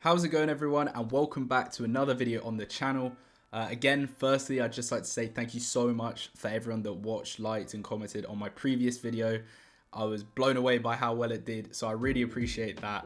How's it going, everyone, and welcome back to another video on the channel. Again, firstly, I'd just like to say thank you so much for everyone that watched, liked and commented on my previous video. I was blown away by how well it did, so I really appreciate that.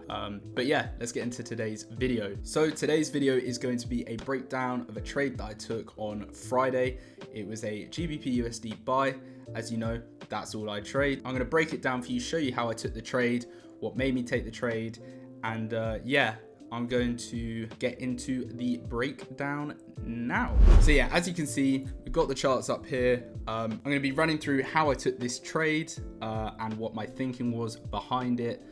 But yeah, let's get into today's video. So today's video is going to be a breakdown of a trade that I took on Friday. It was a GBP USD buy. As you know, that's all I trade. I'm going to break it down for you, show you how I took the trade, what made me take the trade, and yeah, I'm going to get into the breakdown now. So yeah, as you can see, we've got the charts up here. I'm going to be running through how I took this trade and what my thinking was behind it.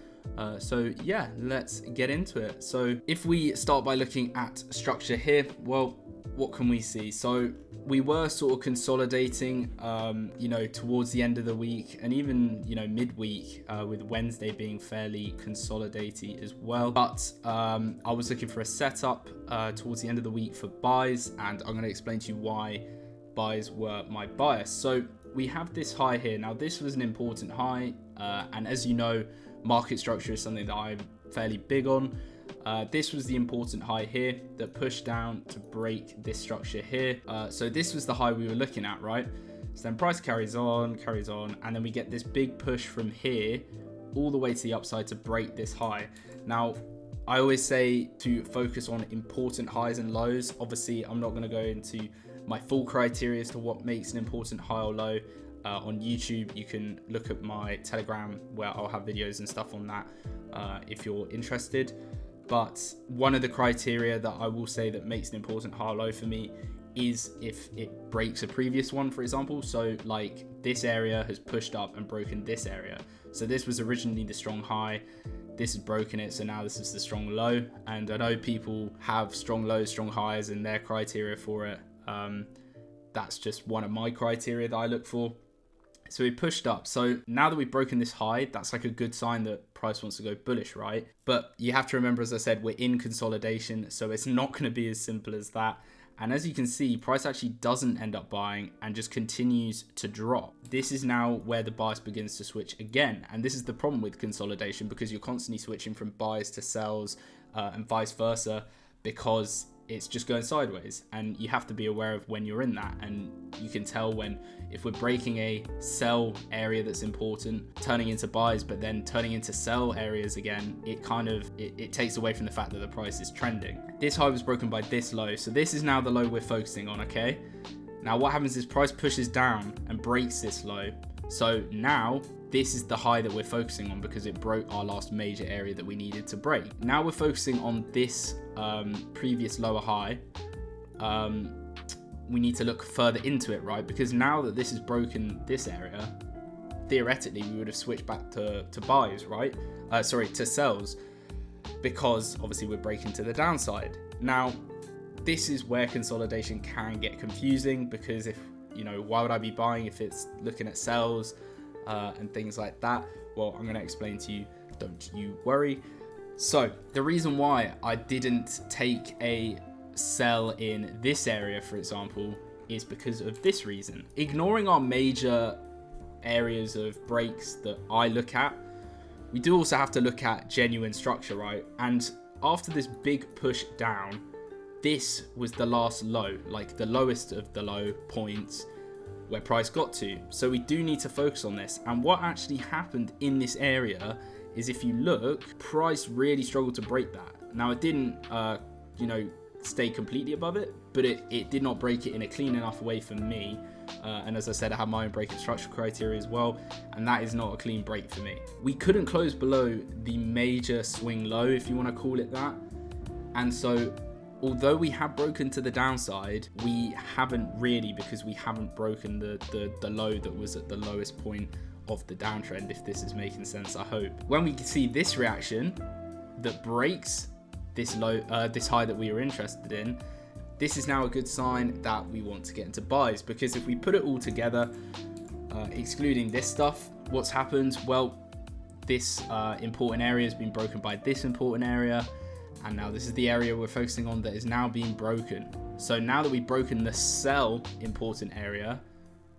So yeah, let's get into it. So if we start by looking at structure here, well, what can we see? So we were sort of consolidating, towards the end of the week and even, midweek, with Wednesday being fairly consolidated as well. But I was looking for a setup towards the end of the week for buys, and I'm going to explain to you why buys were my bias. So we have this high here. Now, this was an important high, and as you know, market structure is something that I'm fairly big on. This was the important high here that pushed down to break this structure here. So this was the high we were looking at, right? So then price carries on, and then we get this big push from here all the way to the upside to break this high. Now, I always say to focus on important highs and lows. Obviously, I'm not going to go into my full criteria as to what makes an important high or low. On YouTube, you can look at my Telegram where I'll have videos and stuff on that if you're interested. But one of the criteria that I will say that makes an important high or low for me is if it breaks a previous one, for example. So like this area has pushed up and broken this area. So this was originally the strong high. This has broken it. So now this is the strong low. And I know people have strong lows, strong highs and their criteria for it. That's just one of my criteria that I look for. So we pushed up. So now that we've broken this high, that's like a good sign that price wants to go bullish, right? But you have to remember, as I said, we're in consolidation, so it's not going to be as simple as that. And as you can see, price actually doesn't end up buying and just continues to drop. This is now where the bias begins to switch again. And this is the problem with consolidation, because you're constantly switching from buys to sells and vice versa, because it's just going sideways, and you have to be aware of when you're in that. And you can tell when, if we're breaking a sell area that's important, turning into buys, but then turning into sell areas again, it takes away from the fact that the price is trending. This high was broken by this low, so this is now the low we're focusing on, okay? Now what happens is price pushes down and breaks this low. So now this is the high that we're focusing on because it broke our last major area that we needed to break. Now we're focusing on this previous lower high. We need to look further into it, right? Because now that this has broken this area, theoretically we would have switched back to buys, right? To sells, because obviously we're breaking to the downside. Now, this is where consolidation can get confusing, because why would I be buying if it's looking at sells and things like that? Well, I'm going to explain to you, don't you worry. So the reason why I didn't take a sell in this area, for example, is because of this reason. Ignoring our major areas of breaks that I look at, we do also have to look at genuine structure, right? And after this big push down, this was the last low, like the lowest of the low points where price got to. So we do need to focus on this. And what actually happened in this area is, if you look, price really struggled to break that. Now it didn't, stay completely above it, but it did not break it in a clean enough way for me. And as I said, I have my own break and structure criteria as well, and that is not a clean break for me. We couldn't close below the major swing low, if you want to call it that. And so although we have broken to the downside, we haven't really, because we haven't broken the low that was at the lowest point of the downtrend, if this is making sense, I hope. When we see this reaction that breaks this low, this high that we were interested in, this is now a good sign that we want to get into buys, because if we put it all together, excluding this stuff, what's happened? Well, this important area has been broken by this important area, and now this is the area we're focusing on that is now being broken. So now that we've broken the sell important area,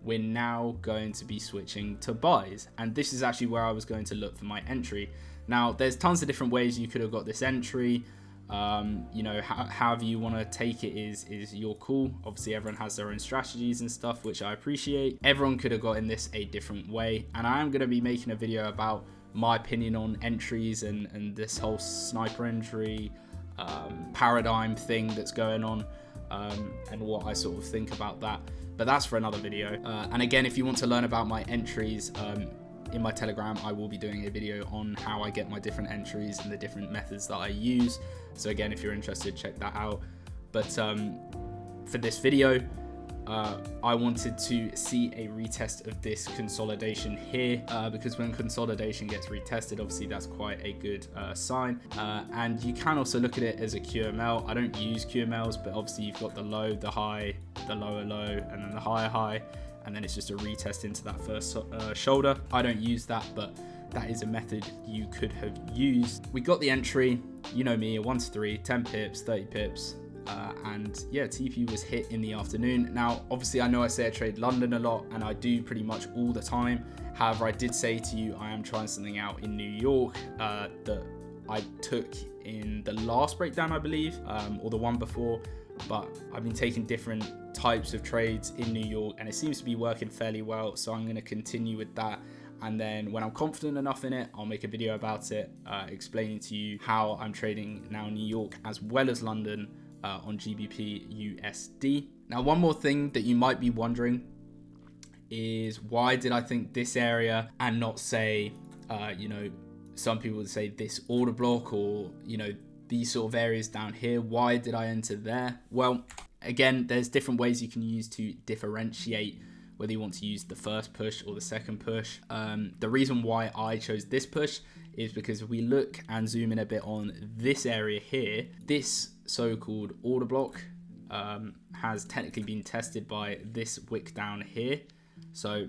we're now going to be switching to buys. And this is actually where I was going to look for my entry. Now, there's tons of different ways you could have got this entry. You know, however you want to take it is your call. Obviously everyone has their own strategies and stuff, which I appreciate. Everyone could have gotten this a different way, and I am going to be making a video about my opinion on entries and this whole sniper entry paradigm thing that's going on, and what I sort of think about that, but that's for another video. And again, if you want to learn about my entries, in my Telegram, I will be doing a video on how I get my different entries and the different methods that I use. So again, if you're interested, check that out. But for this video, I wanted to see a retest of this consolidation here, because when consolidation gets retested, obviously that's quite a good sign. And you can also look at it as a QML. I don't use QMLs, but obviously you've got the low, the high, the lower low, and then the higher high, and then it's just a retest into that first shoulder. I don't use that, but that is a method you could have used. We got the entry, you know me, a 1 to 3, 10 pips, 30 pips. And yeah, TP was hit in the afternoon. Now, obviously I know I say I trade London a lot, and I do pretty much all the time. However, I did say to you, I am trying something out in New York that I took in the last breakdown, I believe, or the one before. But I've been taking different types of trades in New York, and it seems to be working fairly well. So I'm going to continue with that. And then when I'm confident enough in it, I'll make a video about it, explaining to you how I'm trading now in New York as well as London on GBP USD. Now, one more thing that you might be wondering is, why did I think this area and not say, you know, some people would say this order block, or, you know, these sort of areas down here? Why did I enter there? Well, again, there's different ways you can use to differentiate whether you want to use the first push or the second push. The reason why I chose this push is because if we look and zoom in a bit on this area here, this so-called order block has technically been tested by this wick down here. So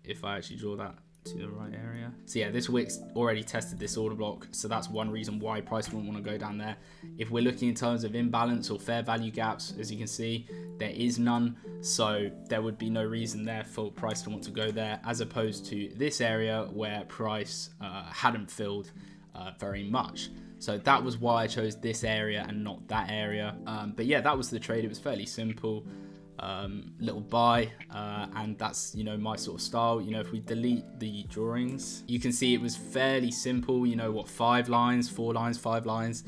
if I actually draw that to the right area, so yeah, this wick's already tested this order block, so that's one reason why price wouldn't want to go down there. If we're looking in terms of imbalance or fair value gaps, as you can see, there is none, so there would be no reason there for price to want to go there, as opposed to this area where price hadn't filled very much. So that was why I chose this area and not that area. But yeah, that was the trade. It was fairly simple. Little buy, and that's, you know, my sort of style. You know, if we delete the drawings, you can see it was fairly simple. You know what, 5 lines, 4 lines, 5 lines,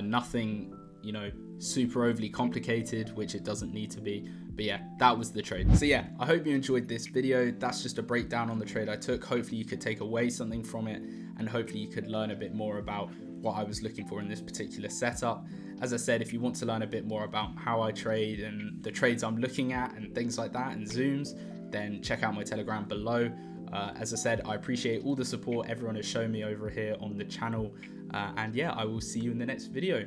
nothing, you know, super overly complicated, which it doesn't need to be. But yeah, that was the trade. So yeah, I hope you enjoyed this video. That's just a breakdown on the trade I took. Hopefully you could take away something from it, and hopefully you could learn a bit more about what I was looking for in this particular setup. As I said, if you want to learn a bit more about how I trade and the trades I'm looking at and things like that and zooms, then check out my Telegram below. As I said, I appreciate all the support everyone has shown me over here on the channel. And yeah, I will see you in the next video.